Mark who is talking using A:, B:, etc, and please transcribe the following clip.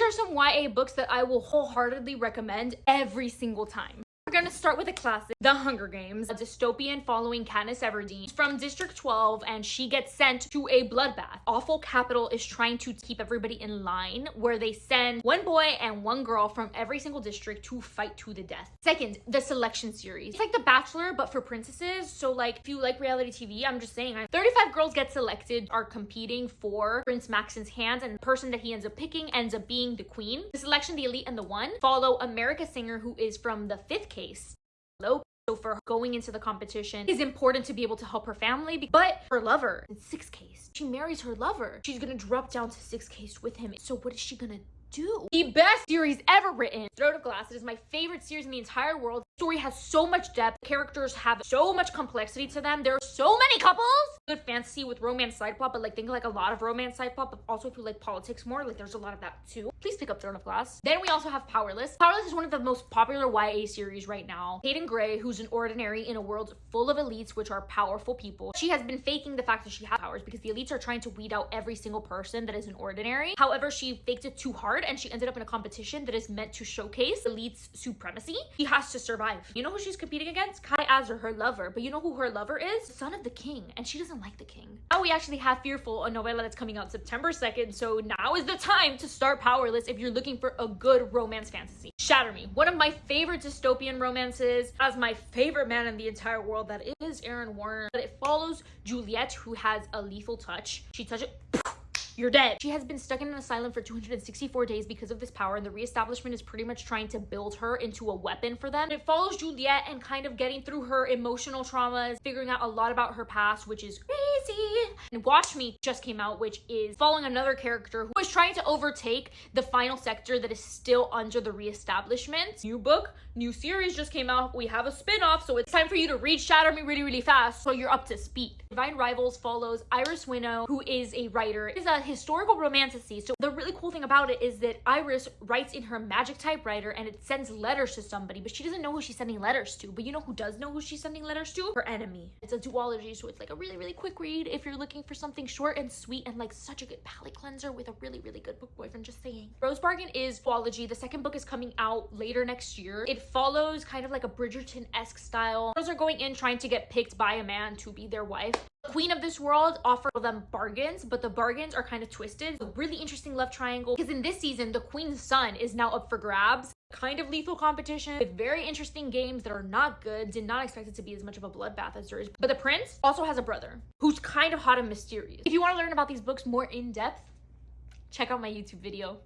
A: are some YA books that I will wholeheartedly recommend every single time. We're gonna start with a classic, The Hunger Games, a dystopian following Katniss Everdeen from District 12, and she gets sent to a bloodbath. Awful Capital is trying to keep everybody in line, where they send one boy and one girl from every single district to fight to the death. Second, the Selection series. It's like The Bachelor, but for princesses. So like, if you like reality TV, I'm just saying, 35 girls get selected, are competing for Prince Maxon's hands, and the person that he ends up picking ends up being the queen. The Selection, the Elite, and the One follow America Singer, who is from the 5th case. So for going into the competition, it's important to be able to help her family, but her lover in 6th case, she marries her lover. She's gonna drop down to 6th case with him. So what is she gonna do? The best series ever written, Throne of Glass. It is my favorite series in the entire world. The story has so much depth. Characters have so much complexity to them. There are so many couples. Good fantasy with romance side plot, but like think like a lot of romance side plot, but also if you like politics more, like there's a lot of that too. Please pick up Throne of Glass. Then we also have Powerless. Powerless is one of the most popular YA series right now. Hayden Gray, who's an ordinary in a world full of elites, which are powerful people. She has been faking the fact that she has powers because the elites are trying to weed out every single person that is an ordinary. However, she faked it too hard and she ended up in a competition that is meant to showcase elites' supremacy. She has to survive. You know who she's competing against? Kai Azar, her lover. But you know who her lover is? The son of the king, and she doesn't like the king. Now we actually have Fearful, a novella that's coming out September 2nd, so now is the time to start Powerless if you're looking for a good romance fantasy. Shatter Me, one of my favorite dystopian romances, as my favorite man in the entire world, that is Aaron Warner. But it follows Juliet, who has a lethal touch. She touches it, you're dead. She has been stuck in an asylum for 264 days because of this power, and the reestablishment is pretty much trying to build her into a weapon for them. It follows Juliet and kind of getting through her emotional traumas, figuring out a lot about her past, which is crazy. And Watch Me just came out, which is following another character who is trying to overtake the final sector that is still under the reestablishment. New book, new series just came out. We have a spin-off, so it's time for you to read Shatter Me really, really fast so you're up to speed. Divine Rivals follows Iris Winnow, who is a writer. It is a historical romantasy. So the really cool thing about it is that Iris writes in her magic typewriter and it sends letters to somebody, but she doesn't know who she's sending letters to. But you know who does know who she's sending letters to? Her enemy. It's a duology, so it's like a really, really quick read if you're looking for something short and sweet and like such a good palate cleanser with a really, really good book boyfriend, just saying. Rose Bargain is duology. The second book is coming out later next year. It follows kind of like a Bridgerton-esque style. Girls are going in trying to get picked by a man to be their wife. The queen of this world offers them bargains, but the bargains are kind of twisted. A really interesting love triangle, because in this season, the queen's son is now up for grabs. Kind of lethal competition with very interesting games that are not good. Did not expect it to be as much of a bloodbath as there is. But the prince also has a brother who's kind of hot and mysterious. If you want to learn about these books more in depth, check out my YouTube video.